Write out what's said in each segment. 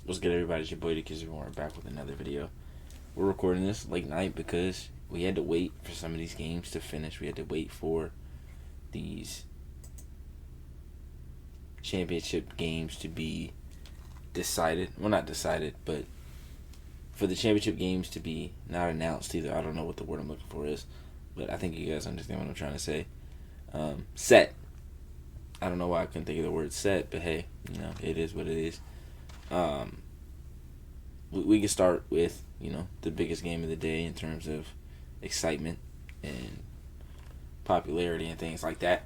What's good, everybody? It's your boy, the Kids. We're back with another video. We're recording this late night because we had to wait for some of these games to finish. We had to wait for these championship games to be decided. Well, not decided, but for the championship games to be not announced either. I don't know what the word I'm looking for is, but I think you guys understand what I'm trying to say. Set. I don't know why I couldn't think of the word set, but hey, it is what it is. We can start with, the biggest game of the day in terms of excitement and popularity and things like that.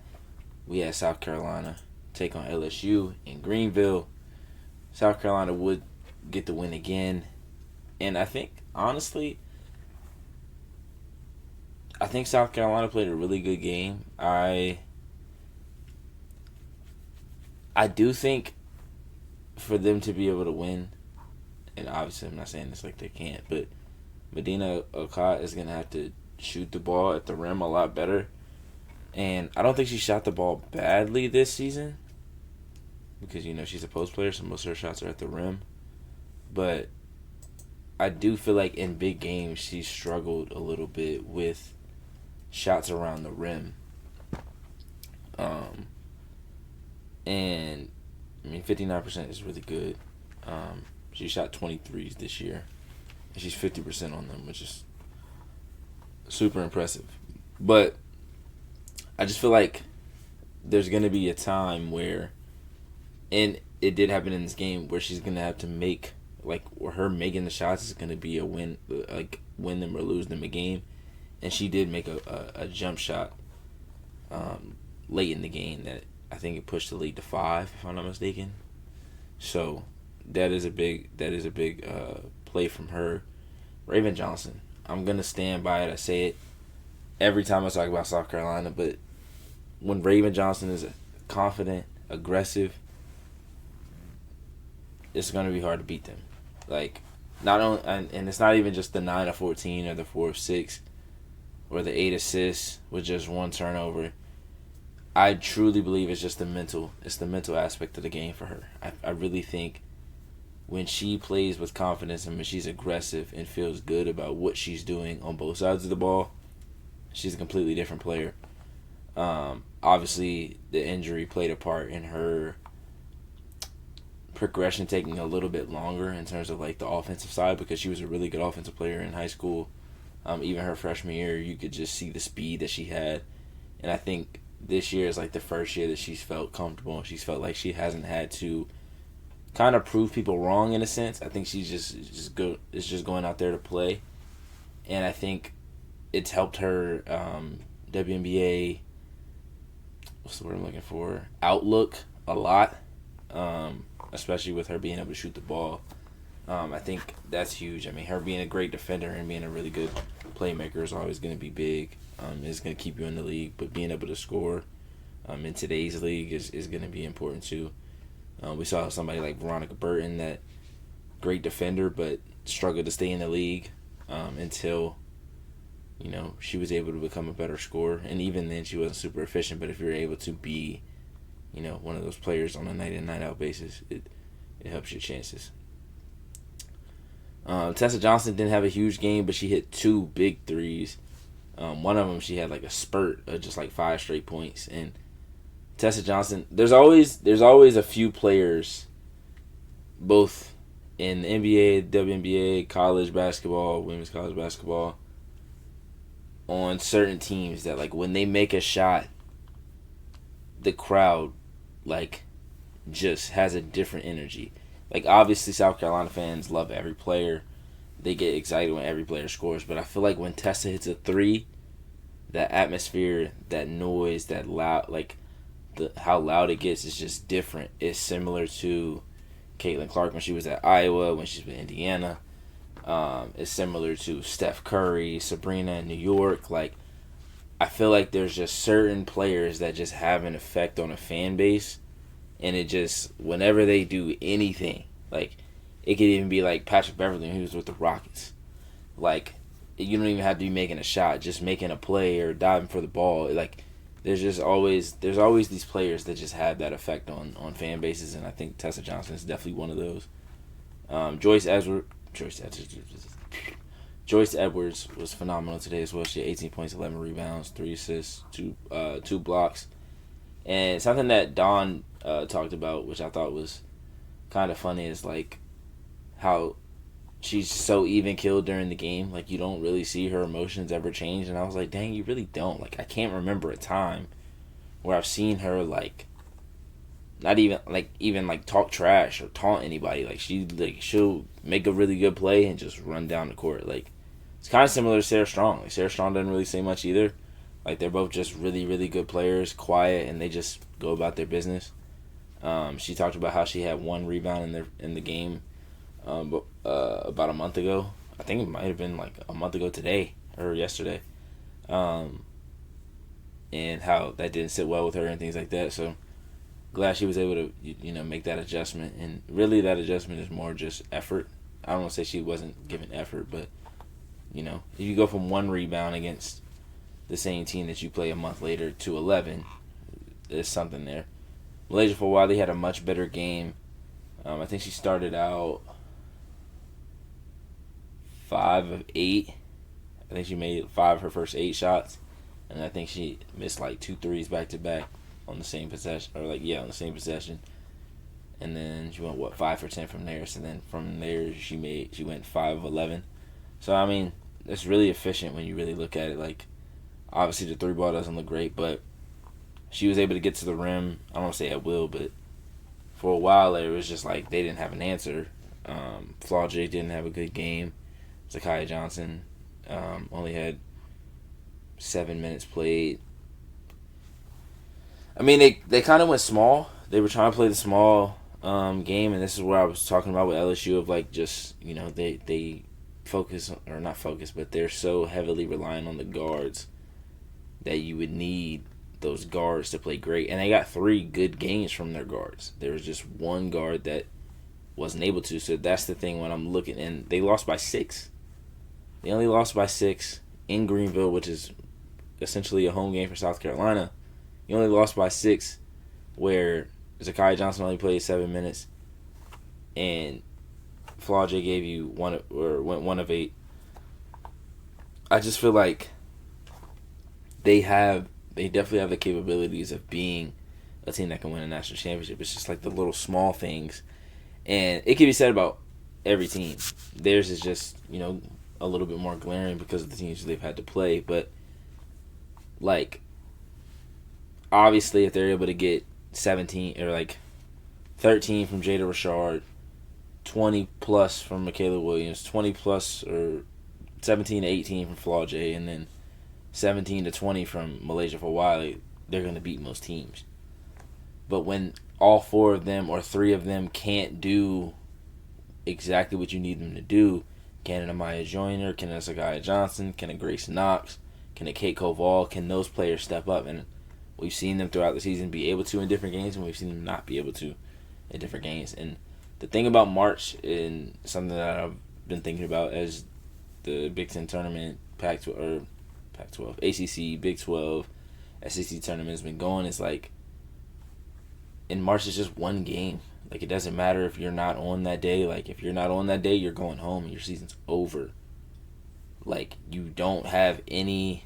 We had South Carolina take on LSU in Greenville. South Carolina would get the win again. And I think, honestly, South Carolina played a really good game. I do think for them to be able to win, and obviously I'm not saying this like they can't, but Medina Okot is going to have to shoot the ball at the rim a lot better. And I don't think she shot the ball badly this season because, she's a post player, so most of her shots are at the rim. But I do feel like in big games she struggled a little bit with shots around the rim. And 59% is really good. She shot 23s this year, and she's 50% on them, which is super impressive. But I just feel like there's going to be a time where, and it did happen in this game, where she's going to have to make, where her making the shots is going to be a win, win them or lose them a game. And she did make a jump shot late in the game that I think it pushed the lead to 5, if I'm not mistaken. So that is a big play from her. Raven Johnson, I'm gonna stand by it. I say it every time I talk about South Carolina, but when Raven Johnson is confident, aggressive, it's gonna be hard to beat them. Not only, and it's not even just the 9 of 14 or the 4 of 6 or the 8 assists with just 1 turnover. I truly believe it's the mental aspect of the game for her. I really think when she plays with confidence and when she's aggressive and feels good about what she's doing on both sides of the ball, she's a completely different player. Obviously, the injury played a part in her progression taking a little bit longer in terms of the offensive side, because she was a really good offensive player in high school. Even her freshman year, you could just see the speed that she had. And I think this year is the first year that she's felt comfortable. She's felt like she hasn't had to kind of prove people wrong in a sense. I think she's just going out there to play, and I think it's helped her WNBA. What's the word I'm looking for? Outlook a lot, especially with her being able to shoot the ball. I think that's huge. Her being a great defender and being a really good playmaker is always going to be big. It's going to keep you in the league, but being able to score in today's league is going to be important too. We saw somebody like Veronica Burton, that great defender, but struggled to stay in the league until she was able to become a better scorer. And even then, she wasn't super efficient. But if you're able to be, one of those players on a night in, night out basis, it helps your chances. Tessa Johnson didn't have a huge game, but she hit 2 big threes. One of them, she had a spurt of just 5 straight points. And Tessa Johnson, there's always a few players, both in the NBA, WNBA, college basketball, women's college basketball, on certain teams that when they make a shot, the crowd just has a different energy. Obviously, South Carolina fans love every player. They get excited when every player scores. But I feel like when Tessa hits a 3, that atmosphere, that noise, that loud, how loud it gets is just different. It's similar to Caitlin Clark when she was at Iowa, when she's with Indiana. It's similar to Steph Curry, Sabrina in New York. I feel like there's just certain players that just have an effect on a fan base. And it just, whenever they do anything, it could even be Patrick Beverly, who was with the Rockets. You don't even have to be making a shot, just making a play or diving for the ball. There's always these players that just have that effect on fan bases, and I think Tessa Johnson is definitely one of those. Joyce Edwards was phenomenal today as well. She had 18 points, 11 rebounds, 3 assists, two blocks. And something that Dawn talked about, which I thought was kind of funny, is like how she's so even killed during the game. Like, you don't really see her emotions ever change. And I was like, dang, you really don't. Like, I can't remember a time where I've seen her like not even talk trash or taunt anybody. Like, she'll make a really good play and just run down the court. Like, it's kind of similar to Sarah Strong. Like, Sarah Strong doesn't really say much either. Like, they're both just really, really good players, quiet, and they just go about their business. She talked about how she had 1 rebound in the game about a month ago. I think it might have been like a month ago today or yesterday. And how that didn't sit well with her and things like that. So glad she was able to make that adjustment. And really that adjustment is more just effort. I don't want to say she wasn't giving effort, but if you go from 1 rebound against the same team that you play a month later to 11, there's something there. Malaysia for a while, they had a much better game. I think she started out 5 of 8. I think she made 5 of her first 8 shots. And I think she missed like 2 threes back to back on the same possession. On the same possession. And then she went, 5 for 10 from there. So then from there, she went 5 of 11. So, I mean, it's really efficient when you really look at it. Like, obviously the 3 ball doesn't look great, but she was able to get to the rim. I don't want to say at will, but for a while there, it was just like they didn't have an answer. Flaw J didn't have a good game. Zakiya Johnson only had 7 minutes played. I mean, they kind of went small. They were trying to play the small game, and this is where I was talking about with LSU of like just, they focus, or not focus, but they're so heavily relying on the guards that you would need those guards to play great. And they got 3 good games from their guards. There was just 1 guard that wasn't able to. So that's the thing when I'm looking. And they lost by 6. They only lost by 6 in Greenville, which is essentially a home game for South Carolina. You only lost by 6, where Zakiya Johnson only played 7 minutes, and Flaw J gave you went 1 of 8. I just feel like they definitely have the capabilities of being a team that can win a national championship. It's just like the little small things, and it can be said about every team. Theirs is just a little bit more glaring because of the teams they've had to play, but like, obviously if they're able to get 17 or like 13 from Jada Rashard, 20 plus from Michaela Williams, 20 plus or 17 to 18 from Flaw J, and then 17 to 20 from Malaysia for a while, they're going to beat most teams. But when all 4 of them or 3 of them can't do exactly what you need them to do, can an Amaya Joyner, can a Zakiya Johnson, can a Grace Knox, can a Kate Koval, can those players step up? And we've seen them throughout the season be able to in different games, and we've seen them not be able to in different games. And the thing about March, and something that I've been thinking about as the Big Ten tournament, Pac-12, ACC, Big 12, SEC tournament has been going, is like, in March it's just 1 game. Like, it doesn't matter if you're not on that day. Like, if you're not on that day, you're going home and your season's over. Like, you don't have any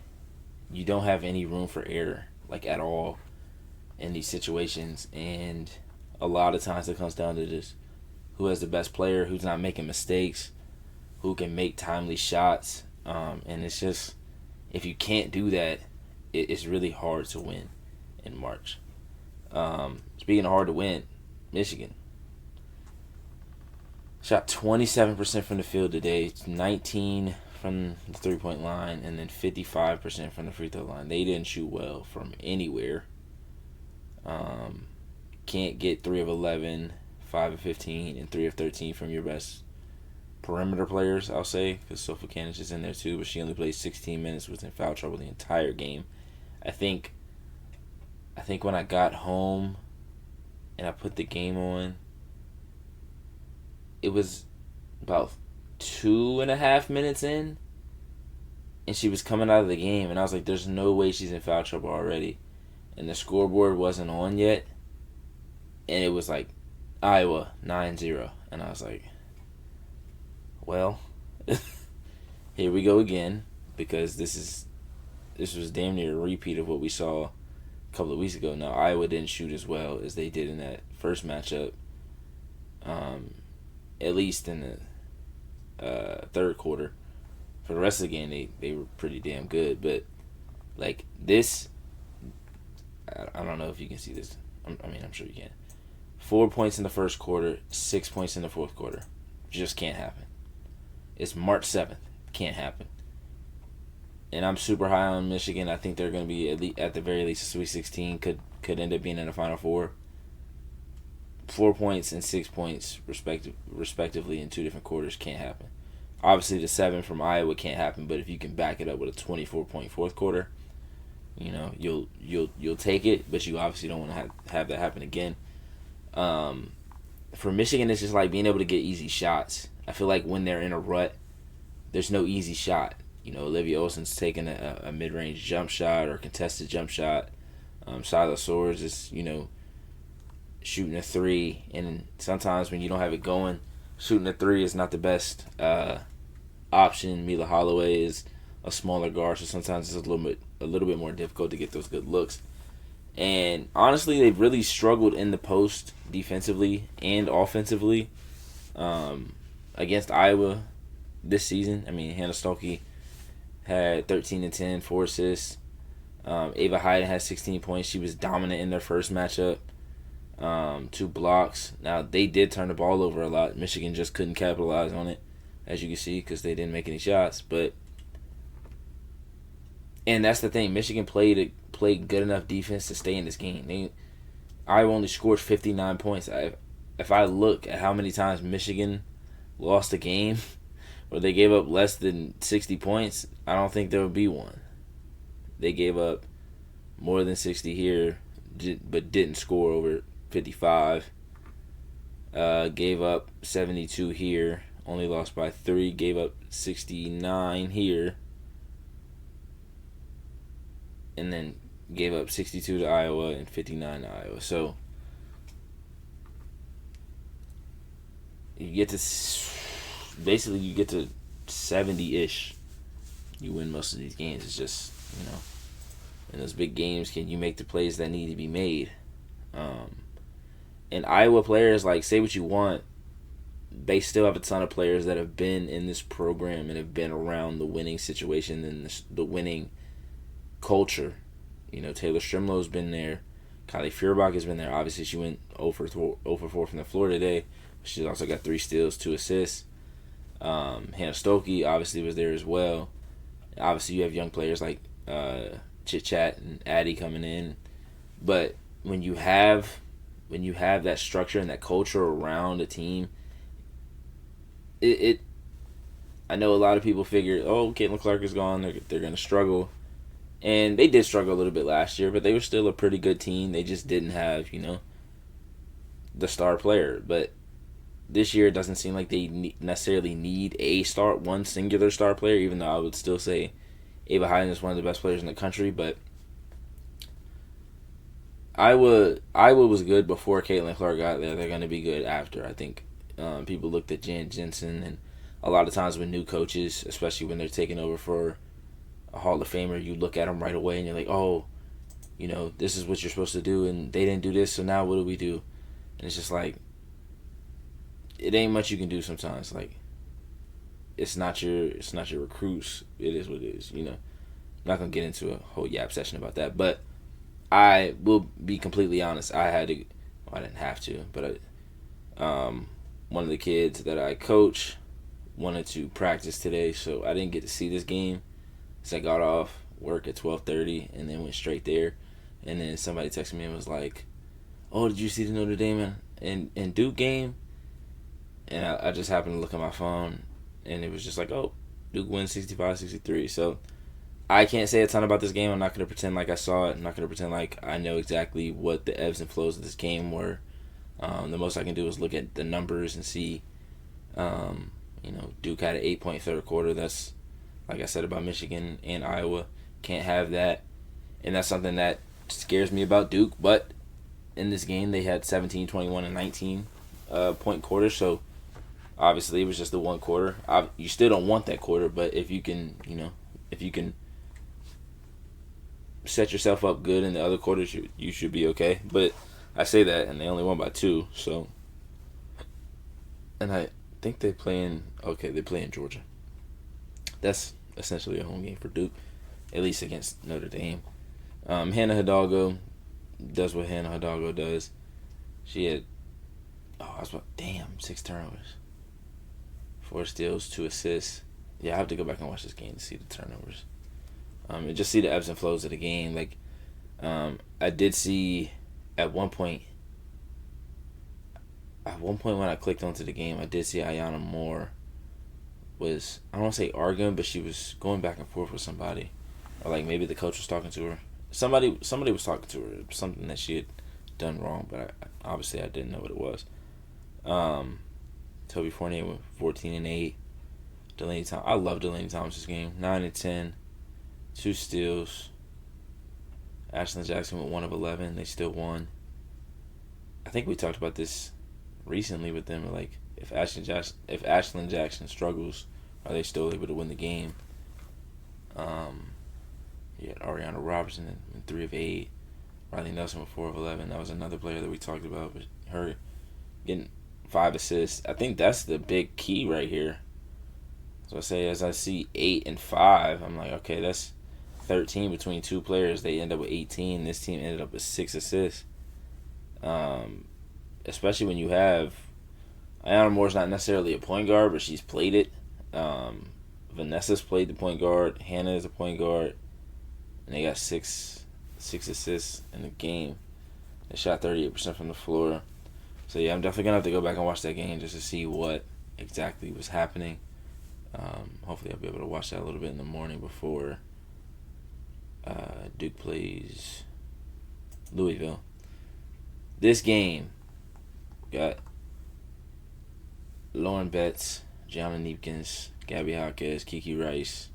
room for error, like, at all in these situations. And a lot of times it comes down to just who has the best player, who's not making mistakes, who can make timely shots. And it's just, if you can't do that, it's really hard to win in March. Speaking of hard to win, Michigan shot 27% from the field today, 19 from the three-point line, and then 55% from the free throw line. They didn't shoot well from anywhere. Can't get 3 of 11, 5 of 15, and 3 of 13 from your best perimeter players, I'll say, because Sophie Canish is in there too, but she only played 16 minutes, was in foul trouble the entire game. I think when I got home and I put the game on, it was about 2.5 minutes in, and she was coming out of the game, and I was like, there's no way she's in foul trouble already. And the scoreboard wasn't on yet, and it was like Iowa 9-0, and I was like, Well, here we go again, because this was damn near a repeat of what we saw a couple of weeks ago. Now, Iowa didn't shoot as well as they did in that first matchup, at least in the third quarter. For the rest of the game, they were pretty damn good. But, like, this, I don't know if you can see this. I'm sure you can. 4 points in the first quarter, 6 points in the fourth quarter. Just can't happen. It's March 7th. Can't happen. And I'm super high on Michigan. I think they're going to be, at the very least, a Sweet 16. Could end up being in the Final Four. 4 points and 6 points, respectively, in two different quarters can't happen. Obviously, the 7 from Iowa can't happen, but if you can back it up with a 24-point fourth quarter, you'll take it. But you obviously don't want to have that happen again. For Michigan, it's just like being able to get easy shots. I feel like when they're in a rut, there's no easy shot. Olivia Olson's taking a mid-range jump shot or contested jump shot. Silas Swords is, shooting a 3. And sometimes when you don't have it going, shooting a 3 is not the best option. Mila Holloway is a smaller guard, so sometimes it's a little bit more difficult to get those good looks. And honestly, they've really struggled in the post defensively and offensively against Iowa this season. I mean, Hannah Stolke had 13 and 10, 4 assists. Ava Hayden had 16 points. She was dominant in their first matchup. 2 blocks. Now, they did turn the ball over a lot. Michigan just couldn't capitalize on it, as you can see, because they didn't make any shots. And that's the thing. Michigan played good enough defense to stay in this game. Iowa only scored 59 points. If I look at how many times Michigan lost a game where they gave up less than 60 points, I don't think there would be one. They gave up more than 60 here, but didn't score over 55. Gave up 72 here, only lost by 3. Gave up 69 here, and then gave up 62 to Iowa and 59 to Iowa. So you get to 70-ish. You win most of these games. It's just, in those big games, can you make the plays that need to be made? And Iowa players, like, say what you want, they still have a ton of players that have been in this program and have been around the winning situation and the winning culture. Taylor Strimlow's been there. Kylie Feuerbach has been there. Obviously, she went 0 for 4 from the floor today. She's also got 3 steals, 2 assists. Hannah Stolke obviously was there as well. Obviously, you have young players like Chit Chat and Addie coming in. But when you have that structure and that culture around a team, I know a lot of people figure, Caitlin Clark is gone, they're going to struggle. And they did struggle a little bit last year, but they were still a pretty good team. They just didn't have, the star player. But this year, it doesn't seem like they necessarily need one singular star player, even though I would still say Ava Hayden is one of the best players in the country. But Iowa was good before Caitlin Clark got there. They're going to be good after. I think people looked at Jan Jensen, and a lot of times with new coaches, especially when they're taking over for a Hall of Famer, you look at them right away and you're like, this is what you're supposed to do, and they didn't do this, so now what do we do? And it's just like, it ain't much you can do sometimes. Like, it's not your recruits. It is what it is. I'm not gonna get into a whole yap session about that, but I will be completely honest. I didn't have to, but one of the kids that I coach wanted to practice today, so I didn't get to see this game. So I got off work at 12:30 and then went straight there. And then somebody texted me and was like, "Oh, did you see the Notre Dame and Duke game?" And I just happened to look at my phone, and it was just like, "Oh, Duke wins 65-63." So I can't say a ton about this game. I'm not going to pretend like I saw it. I'm not going to pretend like I know exactly what the ebbs and flows of this game were. The most I can do is look at the numbers and see, Duke had an 8-point third quarter. That's, like I said about Michigan and Iowa, can't have that. And that's something that scares me about Duke. But in this game, they had 17, 21, and 19 point quarters. So Obviously, it was just the one quarter. You still don't want that quarter, but if you can, if you can set yourself up good in the other quarters, you should be okay. But I say that, and they only won by 2, so. And I think they're playing Georgia. That's essentially a home game for Duke, at least against Notre Dame. Hannah Hidalgo does what Hannah Hidalgo does. She had, 6 turnovers. 4 steals, 2 assists. Yeah, I have to go back and watch this game to see the turnovers. And just see the ebbs and flows of the game. Like, I did see at one point when I clicked onto the game, I did see Ayanna Moore was, I don't want to say arguing, but she was going back and forth with somebody. Or like maybe the coach was talking to her. Somebody was talking to her. Something that she had done wrong, but obviously I didn't know what it was. Toby Fournier with 14 and 8. I love Delaney Thomas's game. 9 and 10. 2 steals. Ashlyn Jackson with 1 of 11. They still won. I think we talked about this recently with them. Like, if Ashlyn Jackson struggles, are they still able to win the game? Ariana Robertson in 3 of 8. Riley Nelson with 4 of 11. That was another player that we talked about. But her getting 5 assists. I think that's the big key right here. So I say, as I see 8 and 5, I'm like, okay, that's 13 between 2 players. They end up with 18. This team ended up with 6 assists. Especially when you have Ayanna Moore's not necessarily a point guard, but she's played it. Vanessa's played the point guard. Hannah is a point guard. And they got 6 assists in the game. They shot 38% from the floor. So, yeah, I'm definitely going to have to go back and watch that game just to see what exactly was happening. Hopefully I'll be able to watch that a little bit in the morning before Duke plays Louisville. This game got Lauren Betts, Gianna Neepkins, Gabby Hawkes, Kiki Rice,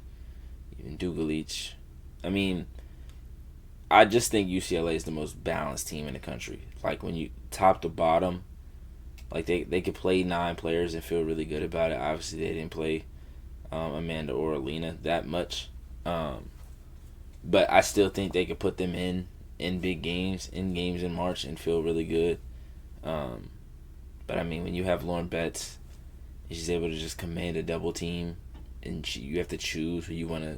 even Dugalich. I mean, I just think UCLA is the most balanced team in the country. Like, when you top to bottom, like they could play 9 players and feel really good about it. Obviously, they didn't play Amanda or Alina that much. But I still think they could put them in big games, in March, and feel really good. But I mean, when you have Lauren Betts, she's able to just command a double team, and you have to choose who you want to,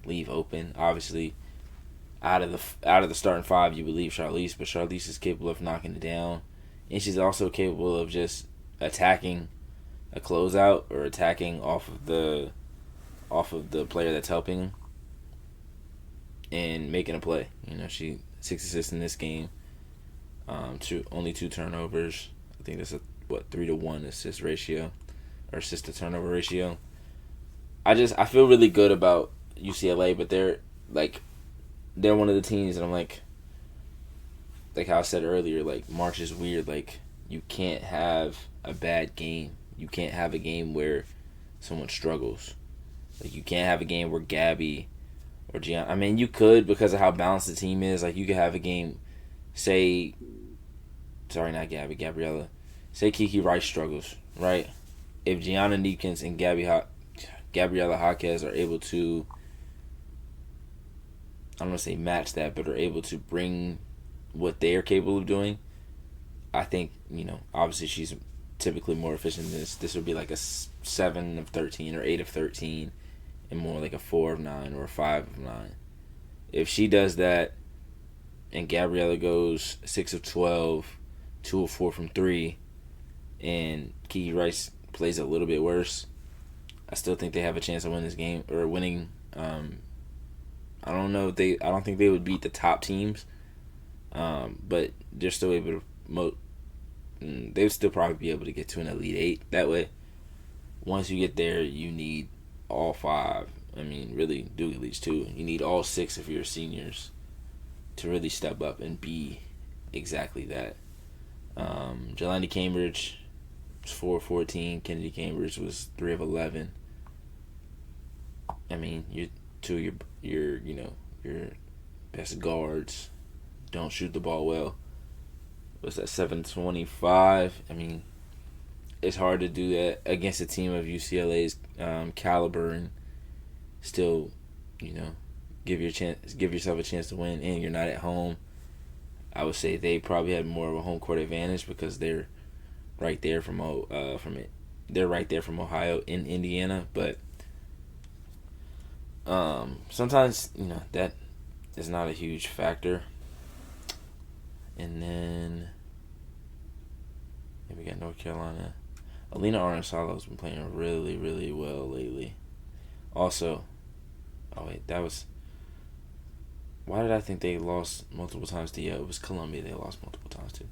leave open. Obviously, out of the starting 5, you would leave Charlize, but Charlize is capable of knocking it down, and she's also capable of just attacking a closeout or attacking off of the player that's helping and making a play. She 6 assists in this game. Only 2 turnovers. I think that's a 3-to-1 assist ratio or assist to turnover ratio. I feel really good about UCLA, but they're one of the teams that I'm like how I said earlier, like, March is weird. Like, you can't have a bad game. You can't have a game where someone struggles. Like, you can't have a game where Gabby or Gianna. I mean, you could, because of how balanced the team is. Like, you could have a game, Gabriella. Say Kiki Rice struggles, right? If Gianna Neepkins and Gabriella Hawkes are able to, I don't want to say match that, but are able to bring what they are capable of doing, I think, obviously she's typically more efficient than this. This would be like a 7 of 13 or 8 of 13 and more like a 4 of 9 or a 5 of 9. If she does that and Gabriella goes 6 of 12, 2 of 4 from 3, and Kiki Rice plays a little bit worse, I still think they have a chance to win this game, or winning. I don't think they would beat the top teams, but they're still able to. They would still probably be able to get to an Elite 8 that way. Once you get there, you need all 5. I mean, really, Duke Elites too. You need all 6 of your seniors to really step up and be exactly that. Jelani Cambridge was 4 of 14. Kennedy Cambridge was 3 of 11. I mean, your best guards don't shoot the ball well. What's that, 725? I mean, it's hard to do that against a team of UCLA's caliber and still, give yourself a chance to win, and you're not at home. I would say they probably had more of a home court advantage because they're right there from it. They're right there from Ohio in Indiana, but sometimes that is not a huge factor. And then we got North Carolina. Alina Arnsalo has been playing really, really well lately. Also, why did I think they lost multiple times to It was Columbia they lost multiple times to.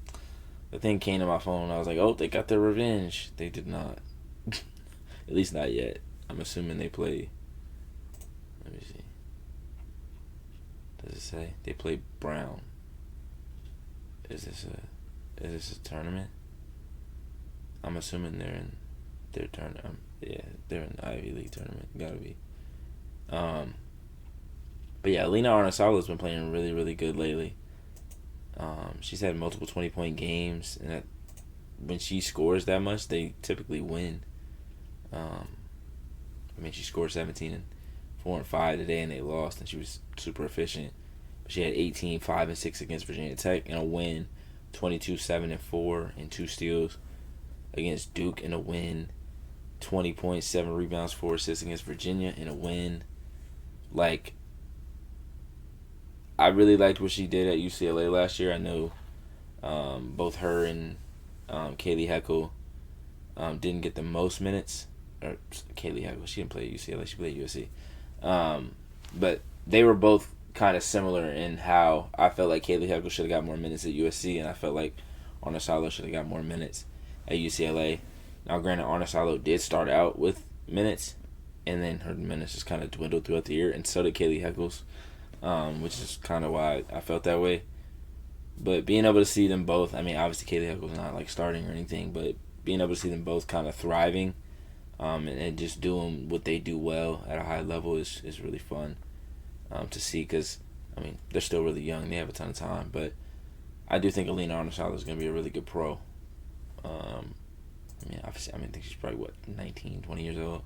The thing came to my phone and I was like, oh, they got their revenge. They did not. At least not yet. I'm assuming they play. Let me see. Does it say? They play Brown. Is this a tournament? I'm assuming they're in their tournament. Yeah, they're in the Ivy League tournament. Gotta be. But yeah, Alina Arnsalo has been playing really, really good lately. She's had multiple 20-point games, and when she scores that much, they typically win. She scored 17 and 4 and 5 today, and they lost, and she was super efficient. But she had 18, 5 and 6 against Virginia Tech in a win, 22, 7 and 4 and 2 steals against Duke in a win, 20 points, 7 rebounds, 4 assists against Virginia in a win. I really liked what she did at UCLA last year. I know both her and Kaylee Heckle didn't get the most minutes. Or Kaylee Heckle, she didn't play at UCLA. She played at USC. But they were both kind of similar in how I felt like Kaylee Heckle should have got more minutes at USC, and I felt like Arnsalo should have got more minutes at UCLA. Now, granted, Arnsalo did start out with minutes, and then her minutes just kind of dwindled throughout the year, and so did Kaylee Heckle's. Which is kind of why I felt that way. But being able to see them both, obviously Kaylee Heckle's not starting or anything, but being able to see them both kind of thriving and just doing what they do well at a high level is really fun to see because, they're still really young. They have a ton of time. But I do think Alina Arnsalo is going to be a really good pro. Obviously, I think she's probably, 19, 20 years old.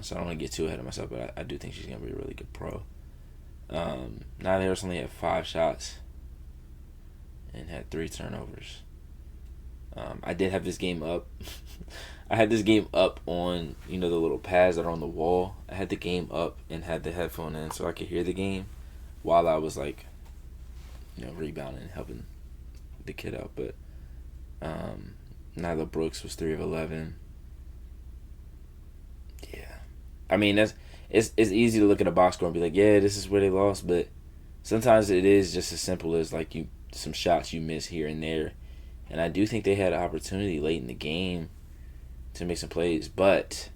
So I don't want to get too ahead of myself, but I do think she's going to be a really good pro. Nyla Harris only had 5 shots and had 3 turnovers. I did have this game up. I had this game up on, the little pads that are on the wall. I had the game up and had the headphone in so I could hear the game while I was, rebounding and helping the kid out. But Nyla Brooks was 3 of 11. Yeah. It's easy to look at a box score and be like, yeah, this is where they lost, but sometimes it is just as simple as some shots you miss here and there. And I do think they had an opportunity late in the game to make some plays, but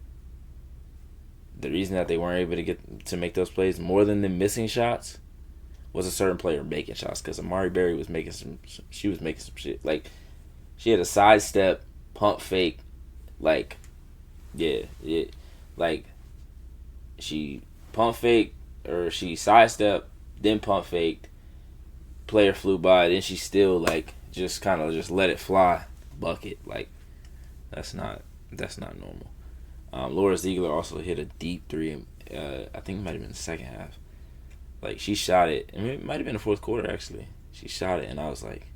the reason that they weren't able to get to make those plays more than them missing shots was a certain player making shots because Amari Berry was making some shit. She had a sidestep, pump fake, she pump faked or she sidestepped, then pump faked. Player flew by, then she still just kind of just let it fly, bucket. That's not normal. Laura Ziegler also hit a deep 3. I think it might have been the second half. She shot it. It might have been the fourth quarter actually. She shot it, and I was like,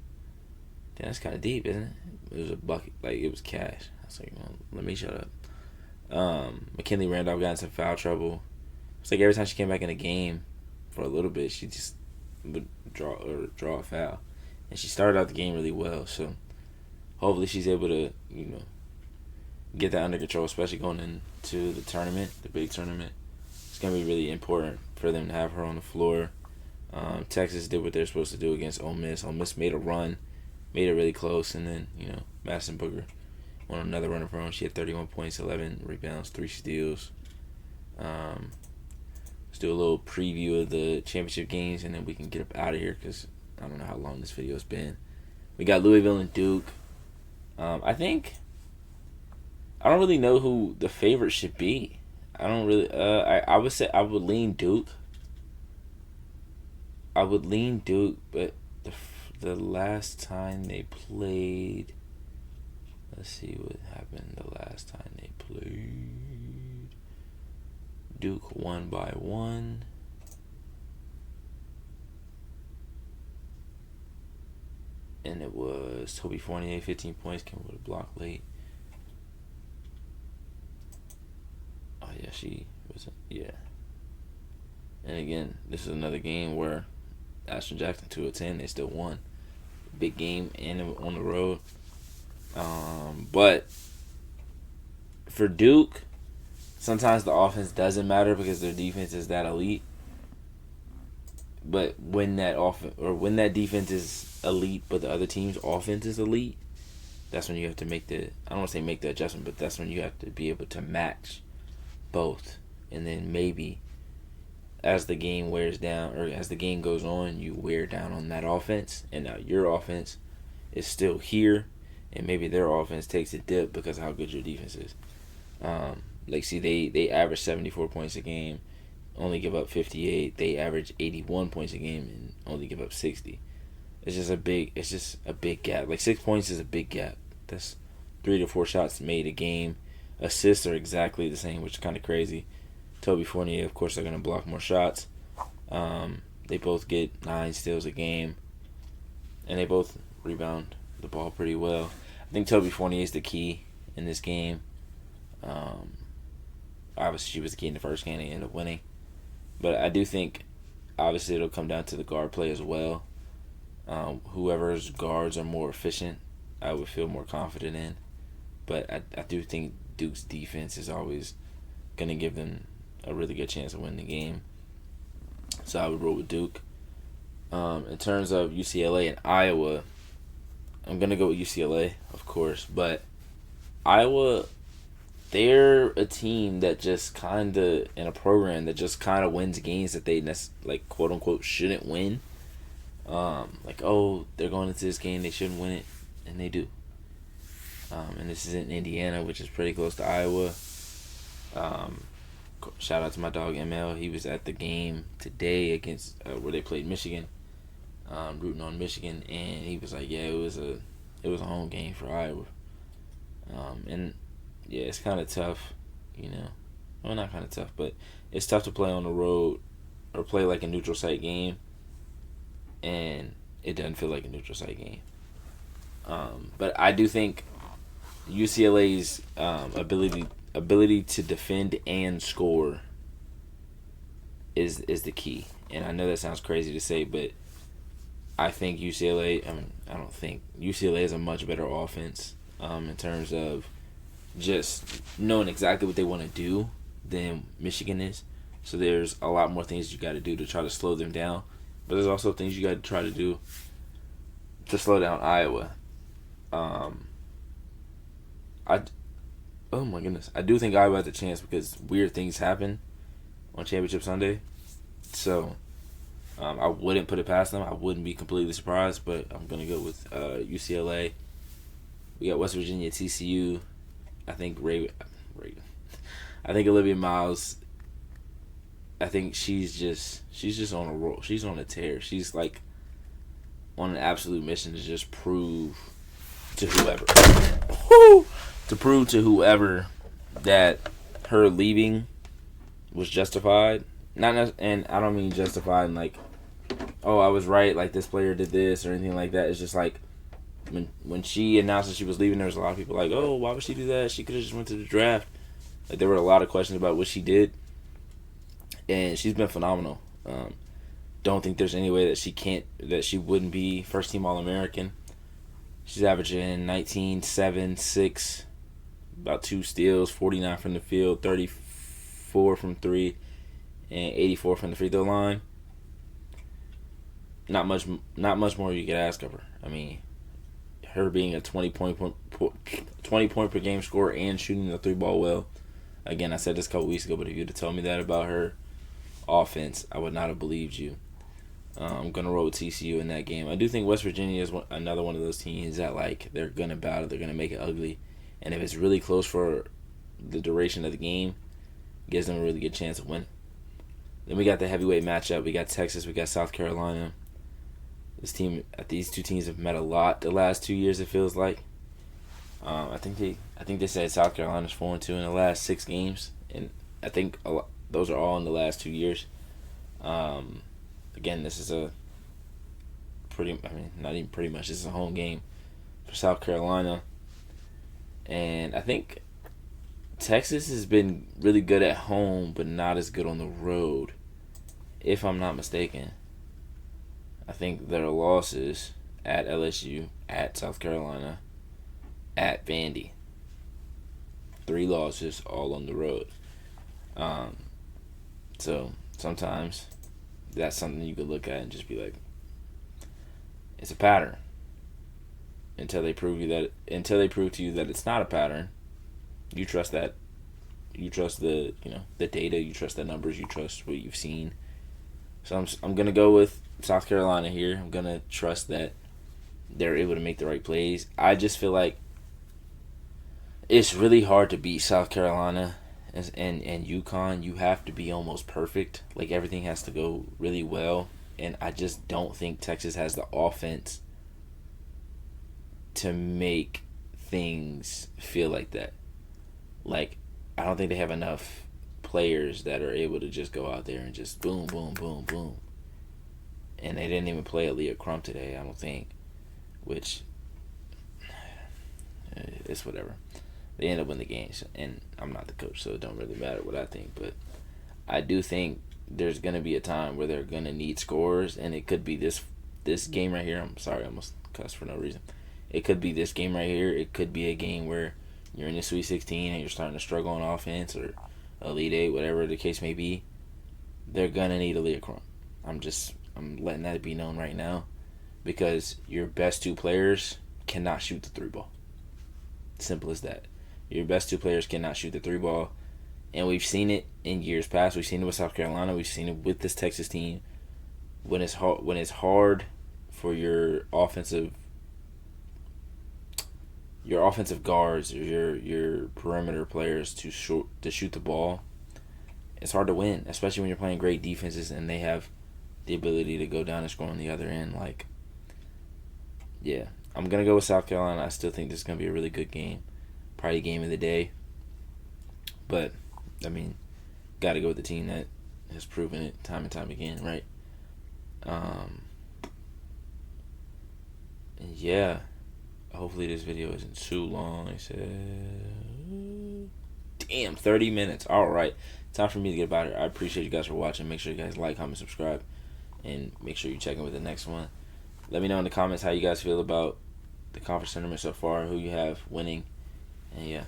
"Damn, that's kind of deep, isn't it?" It was a bucket. It was cash. I was like, well, "Let me shut up." McKinley Randolph got into foul trouble. It's every time she came back in the game for a little bit, she just would draw a foul. And she started out the game really well, so hopefully she's able to, get that under control, especially going into the tournament, the big tournament. It's going to be really important for them to have her on the floor. Texas did what they're supposed to do against Ole Miss. Ole Miss made a run, made it really close, and then, Madison Booker went on another run of her own. She had 31 points, 11 rebounds, 3 steals. Let's do a little preview of the championship games, and then we can get up out of here because I don't know how long this video has been. We got Louisville and Duke. I don't really know who the favorite should be. I don't really. I would say I would lean Duke. But the last time they played, Let's see what happened the last time they played. Duke won by 1. And it was Toby Fournier, 15 points, came with a block late. Oh, yeah, she was, yeah. And again, this is another game where Ashton Jackson 2-10, they still won. Big game and on the road. But for Duke, sometimes the offense doesn't matter because their defense is that elite. But when that defense is elite, but the other team's offense is elite, that's when you have to I don't want to say make the adjustment, but that's when you have to be able to match both. And then maybe as the game wears down, or as the game goes on, you wear down on that offense, and now your offense is still here, and maybe their offense takes a dip because of how good your defense is. They average 74 points a game, only give up 58. They average 81 points a game and only give up 60. It's just a big gap. 6 points is a big gap. That's 3 to 4 shots made a game. Assists are exactly the same, which is kind of crazy. Toby Fournier, of course, they're going to block more shots. They both get 9 steals a game, and they both rebound the ball pretty well. I think Toby Fournier is the key in this game. Obviously, she was the key in the first game. They ended up winning. But I do think, obviously, it'll come down to the guard play as well. Whoever's guards are more efficient, I would feel more confident in. But I do think Duke's defense is always going to give them a really good chance of winning the game. So I would roll with Duke. In terms of UCLA and Iowa, I'm going to go with UCLA, of course. But Iowa, they're a team that just kind of, in a program that just kind of wins games that they, quote unquote, shouldn't win. They're going into this game, they shouldn't win it, and they do. And this is in Indiana, which is pretty close to Iowa. Shout out to my dog ML. He was at the game today against where they played Michigan, rooting on Michigan, and he was like, "Yeah, it was a home game for Iowa." And yeah, it's kind of tough, Well, not kind of tough, but it's tough to play on the road or play like a neutral site game, and it doesn't feel like a neutral site game. But I do think UCLA's ability to defend and score is the key. And I know that sounds crazy to say, but I think UCLA is a much better offense in terms of just knowing exactly what they want to do than Michigan is. So there's a lot more things you got to do to try to slow them down. But there's also things you got to try to do to slow down Iowa. Oh my goodness. I do think Iowa has a chance because weird things happen on Championship Sunday. So I wouldn't put it past them. I wouldn't be completely surprised, but I'm going to go with UCLA. We got West Virginia, TCU. I think I think Olivia Miles, I think she's just on a roll. She's on a tear. She's like on an absolute mission to just prove to whoever that her leaving was justified. And I don't mean justified in like, oh, I was right, like this player did this or anything like that. It's just like when she announced that she was leaving, there was a lot of people like, oh, why would she do that? She could have just went to the draft. Like there were a lot of questions about what she did, and she's been phenomenal. Don't think there's any way that she wouldn't be first team All-American. She's averaging 19, 7, 6, about 2 steals, 49 from the field, 34 from 3, and 84 from the free throw line. Not much more you could ask of her. I mean, her being a 20 point per game scorer and shooting the 3-ball well. Again, I said this a couple weeks ago, but if you'd have told me that about her offense, I would not have believed you. I'm going to roll with TCU in that game. I do think West Virginia is another one of those teams that, like, they're going to battle. They're going to make it ugly. And if it's really close for the duration of the game, it gives them a really good chance of winning. Then we got the heavyweight matchup. We got Texas. We got South Carolina. These two teams have met a lot the last 2 years, it feels like. I think they said South Carolina's 4-2 in the last 6 games, and I think those are all in the last 2 years. Um, Again, this is a not even pretty much. This is a home game for South Carolina, and I think Texas has been really good at home, but not as good on the road, if I'm not mistaken. I think their losses at LSU, at South Carolina, at Vandy. 3 losses, all on the road. Um, so sometimes that's something you could look at and just be like, it's a pattern. Until they prove to you that it's not a pattern, you trust that. You trust the the data. You trust the numbers. You trust what you've seen. So I'm gonna go with South Carolina here. I'm gonna trust that they're able to make the right plays. I just feel like it's really hard to beat South Carolina and UConn. You have to be almost perfect. Like, everything has to go really well. And I just don't think Texas has the offense to make things feel like that. Like, I don't think they have enough players that are able to just go out there and just boom, boom, boom, boom. And they didn't even play Aaliyah Crump today, I don't think. Which, it's whatever. They end up winning the games, and I'm not the coach, so it don't really matter what I think. But I do think there's going to be a time where they're going to need scores, and it could be this game right here. I'm sorry, I almost cussed for no reason. It could be this game right here. It could be a game where you're in the Sweet 16 and you're starting to struggle on offense, or Elite 8, whatever the case may be. They're going to need Aaliyah Crump. I'm letting that be known right now, because your best 2 players cannot shoot the 3 ball. Simple as that. Your best 2 players cannot shoot the 3 ball. And we've seen it in years past. We've seen it with South Carolina. We've seen it with this Texas team. When it's hard for your offensive guards, or your perimeter players to shoot the ball, it's hard to win, especially when you're playing great defenses and they have the ability to go down and score on the other end. Like, yeah, I'm gonna go with South Carolina. I still think this is gonna be a really good game, probably game of the day. But I mean, got to go with the team that has proven it time and time again, right? And yeah, hopefully this video isn't too long. I said, damn, 30 minutes. All right, time for me to get about it. I appreciate you guys for watching. Make sure you guys like, comment, subscribe, and make sure you check in with the next one. Let me know in the comments how you guys feel about the conference tournament so far, who you have winning, and yeah.